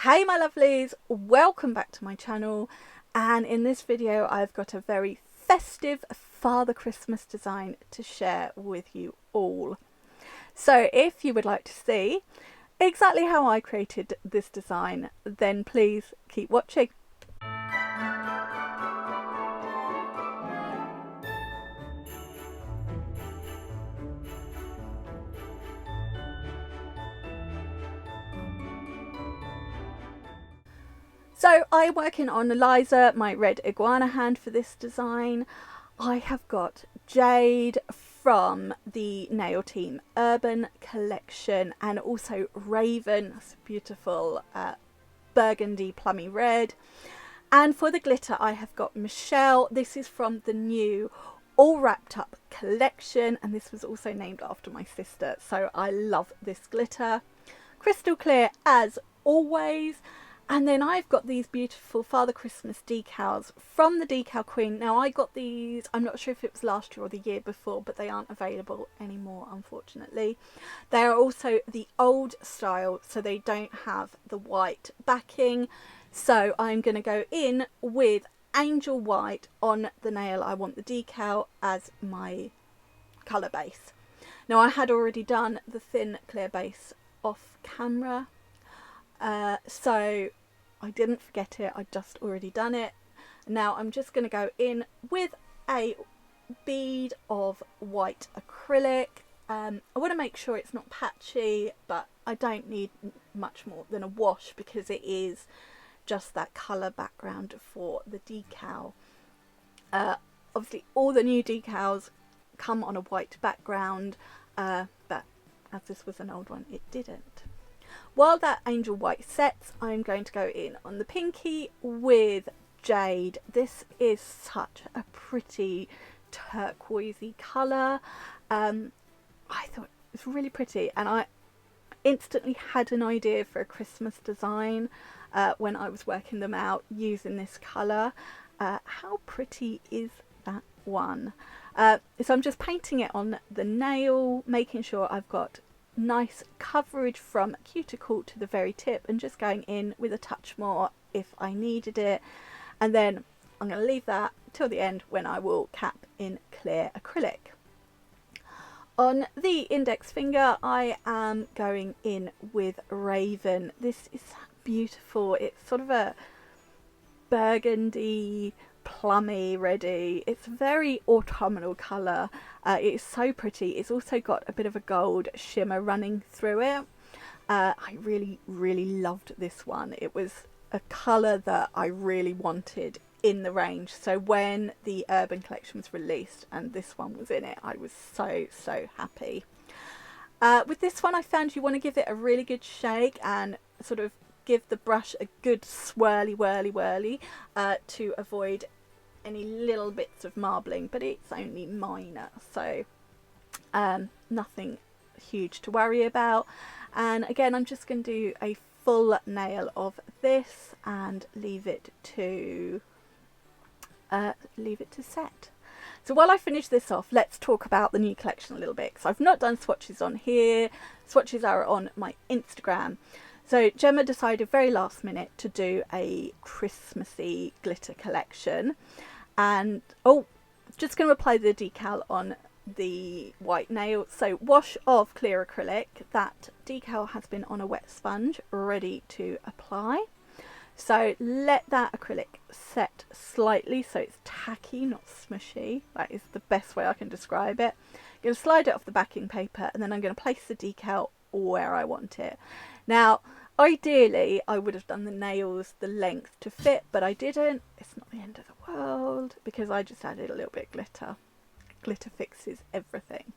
Hey my lovelies, welcome back to my channel, and in this video I've got a very festive Father Christmas design to share with you all. So if you would like to see exactly how I created this design, then please keep watching. So I'm working on Eliza, my red iguana hand, for this design. I have got Jade from the Nail Team Urban collection, and also Raven, that's a beautiful burgundy plummy red. And for the glitter I have got Michelle. This is from the new All Wrapped Up collection, and this was also named after my sister, so I love this glitter. Crystal clear as always. And then I've got these beautiful Father Christmas decals from the Decal Queen. Now I got these, I'm not sure if it was last year or the year before, but they aren't available anymore, unfortunately. They are also the old style, so they don't have the white backing. So I'm going to go in with Angel White on the nail I want the decal as my colour base. Now I had already done the thin clear base off camera. So I didn't forget it, I'd just already done it. Now I'm just going to go in with a bead of white acrylic. I want to make sure it's not patchy, but I don't need much more than a wash because it is just that colour background for the decal. Obviously all the new decals come on a white background, but as this was an old one, it didn't. While that Angel White sets, I'm going to go in on the pinky with Jade. This is such a pretty turquoisey colour. I thought it was really pretty, and I instantly had an idea for a Christmas design when I was working them out using this colour. How pretty is that one? So I'm just painting it on the nail, making sure I've got nice coverage from cuticle to the very tip, and just going in with a touch more if I needed it. And then I'm going to leave that till the end when I will cap in clear acrylic. On the index finger I am going in with Raven. This is beautiful. It's sort of a burgundy plummy reddy. It's a very autumnal colour. It is so pretty. It's also got a bit of a gold shimmer running through it. I really loved this one. It was a colour that I really wanted in the range, so when the Urban collection was released and this one was in it, I was so happy. With this one I found you want to give it a really good shake and sort of give the brush a good whirly to avoid any little bits of marbling, but it's only minor, so nothing huge to worry about. And again, I'm just going to do a full nail of this and leave it to set. So while I finish this off, let's talk about the new collection a little bit, because I've not done swatches on here. Swatches are on my Instagram. So Gemma decided very last minute to do a Christmassy glitter collection, and just going to apply the decal on the white nail. So wash of clear acrylic. That decal has been on a wet sponge ready to apply. So let that acrylic set slightly so it's tacky, not smushy. That is the best way I can describe it. I'm going to slide it off the backing paper, and then I'm going to place the decal where I want it. Now ideally I would have done the nails the length to fit, but I didn't. It's not the end of the world because I just added a little bit of glitter. Glitter fixes everything.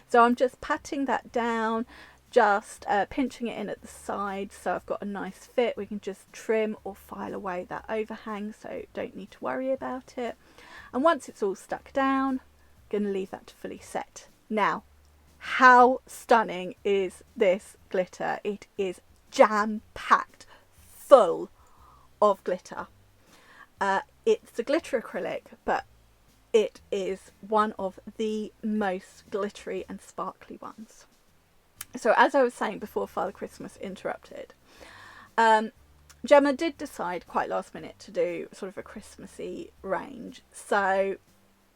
So I'm just patting that down, just pinching it in at the side so I've got a nice fit. We can just trim or file away that overhang, so don't need to worry about it. And once it's all stuck down, I'm going to leave that to fully set. Now, how stunning is this glitter? It is jam-packed full of glitter. It's a glitter acrylic, but it is one of the most glittery and sparkly ones. So as I was saying before Father Christmas interrupted, Gemma did decide quite last minute to do sort of a Christmassy range, so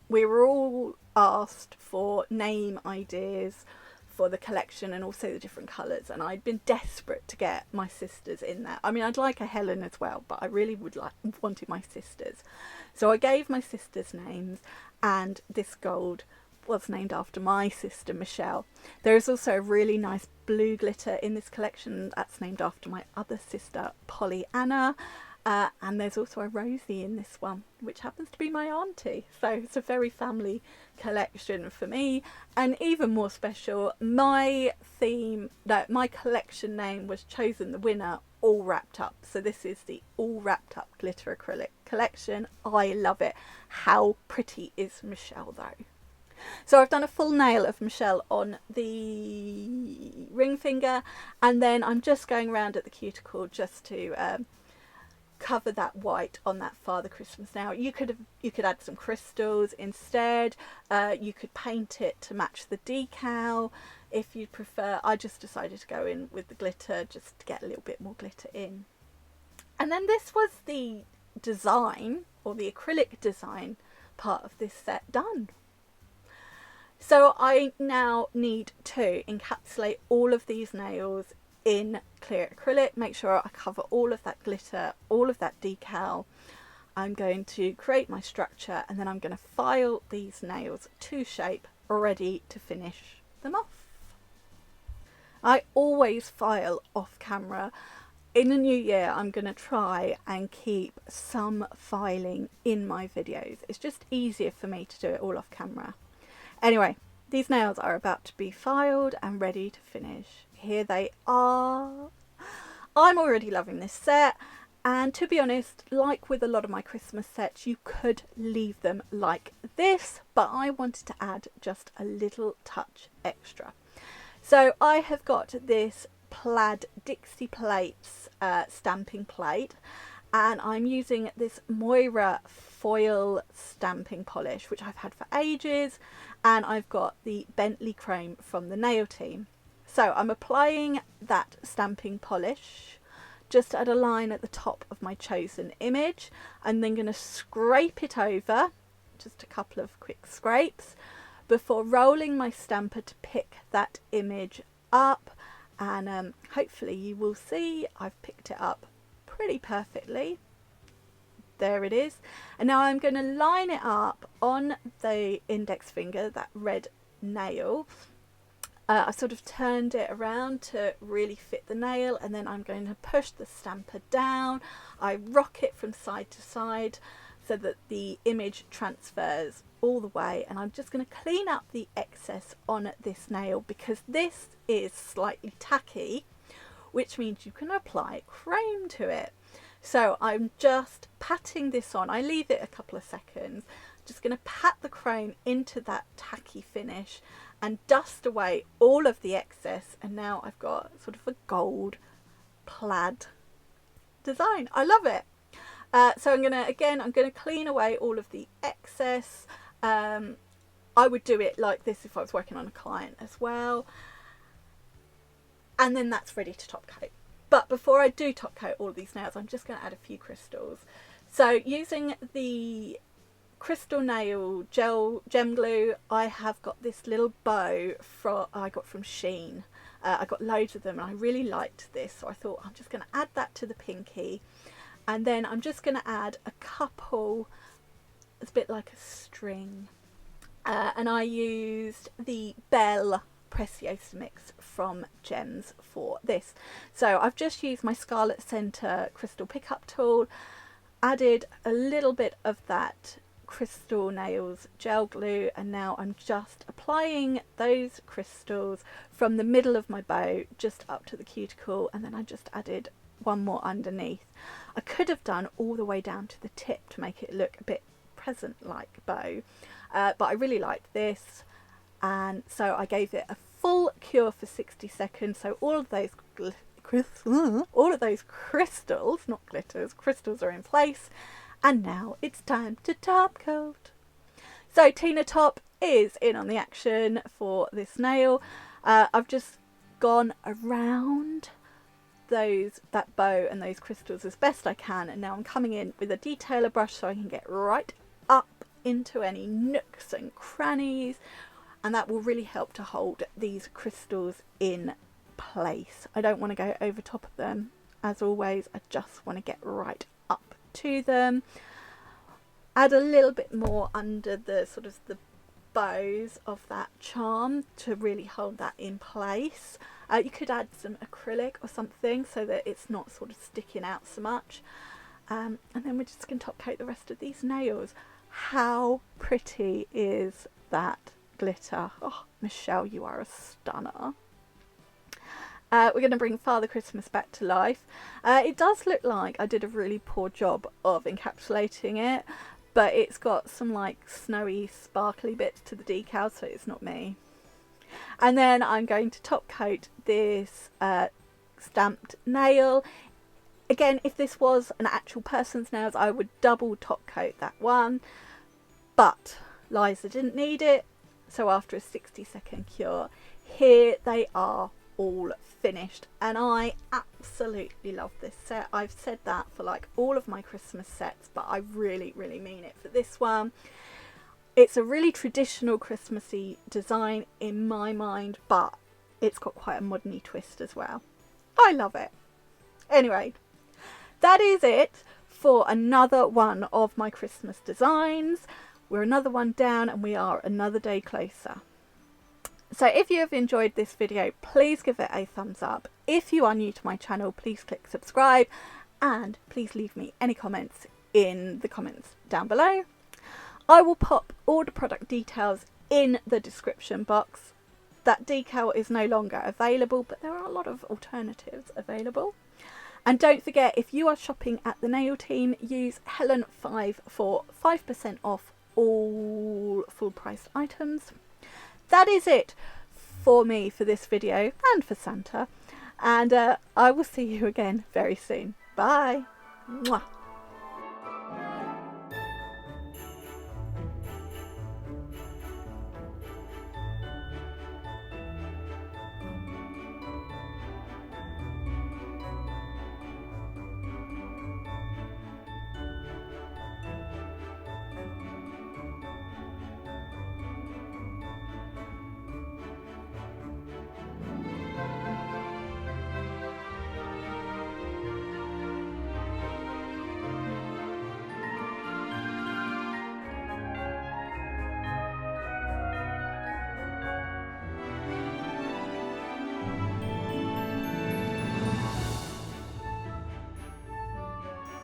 we were all asked for name ideas for the collection and also the different colours, and I'd been desperate to get my sisters in there. I mean, I'd like a Helen as well, but I really wanted my sisters. So I gave my sisters names, and this gold was named after my sister Michelle. There is also a really nice blue glitter in this collection that's named after my other sister Pollyanna, and there's also a Rosie in this one, which happens to be my auntie. So it's a very family collection for me. And even more special, my collection name was chosen the winner, All Wrapped Up. So this is the All Wrapped Up Glitter Acrylic collection. I love it. How pretty is Michelle though? So I've done a full nail of Michelle on the ring finger, and then I'm just going around at the cuticle just to cover that white on that Father Christmas nail. You could add some crystals instead. You could paint it to match the decal if you prefer. I just decided to go in with the glitter just to get a little bit more glitter in. And then this was the design, or the acrylic design part of this set done. So I now need to encapsulate all of these nails in clear acrylic, make sure I cover all of that glitter, all of that decal. I'm going to create my structure, and then I'm going to file these nails to shape, ready to finish them off. I always file off camera. In the new year, I'm going to try and keep some filing in my videos. It's just easier for me to do it all off camera. Anyway, these nails are about to be filed and ready to finish. Here they are. I'm already loving this set, and to be honest, like with a lot of my Christmas sets, you could leave them like this, but I wanted to add just a little touch extra. So I have got this Plaid Dixie plates stamping plate, and I'm using this Moyra foil stamping polish, which I've had for ages, and I've got the Bentley Chrome from the nail team. So I'm applying that stamping polish just at a line at the top of my chosen image. I'm then going to scrape it over, just a couple of quick scrapes, before rolling my stamper to pick that image up, and hopefully you will see I've picked it up pretty perfectly. There it is. And now I'm going to line it up on the index finger, that red nail. I sort of turned it around to really fit the nail, and then I'm going to push the stamper down. I rock it from side to side so that the image transfers all the way, and I'm just going to clean up the excess on this nail because this is slightly tacky, which means you can apply chrome to it. So I'm just patting this on. I leave it a couple of seconds. Just going to pat the chrome into that tacky finish and dust away all of the excess, and now I've got sort of a gold plaid design. I love it. So I'm going to clean away all of the excess. I would do it like this if I was working on a client as well, and then that's ready to top coat. But before I do top coat all of these nails, I'm just going to add a few crystals. So using the crystal nail gem glue, I have got this little bow I got from Shein. I got loads of them and I really liked this, so I thought I'm just going to add that to the pinky, and then I'm just going to add a couple. It's a bit like a string, and I used the Belle Preciosa mix from Gems for this. So I've just used my Scarlet Centre crystal pickup tool, added a little bit of that crystal nails gel glue, and now I'm just applying those crystals from the middle of my bow just up to the cuticle, and then I just added one more underneath. I could have done all the way down to the tip to make it look a bit present like bow, but I really liked this, and so I gave it a full cure for 60 seconds. So all of those crystals, not glitters, crystals are in place, and now it's time to top coat. So Tina Top is in on the action for this nail. I've just gone around that bow and those crystals as best I can, and now I'm coming in with a detailer brush so I can get right up into any nooks and crannies, and that will really help to hold these crystals in place. I don't want to go over top of them, as always. I just want to get right up to them. Add a little bit more under the sort of the bows of that charm to really hold that in place. You could add some acrylic or something so that it's not sort of sticking out so much, and then we're just going to top coat the rest of these nails. How pretty is that glitter? Oh, Michelle, you are a stunner. We're going to bring Father Christmas back to life. It does look like I did a really poor job of encapsulating it, but it's got some like snowy sparkly bits to the decal, so it's not me. And then I'm going to top coat this stamped nail. Again, if this was an actual person's nails, I would double top coat that one, but Liza didn't need it, so after a 60-second cure, here they are all finished, and I absolutely love this set. I've said that for like all of my Christmas sets, but I really mean it for this one. It's a really traditional Christmassy design in my mind, but it's got quite a modern-y twist as well. I love it. Anyway, that is it for another one of my Christmas designs. We're another one down and we are another day closer. So if you have enjoyed this video, please give it a thumbs up. If you are new to my channel, please click subscribe, and please leave me any comments in the comments down below. I will pop all the product details in the description box. That decal is no longer available, but there are a lot of alternatives available. And don't forget, if you are shopping at the Nail Team, use Helen5 for 5% off all full price items. That is it for me for this video and for Santa, and I will see you again very soon. Bye. Mwah.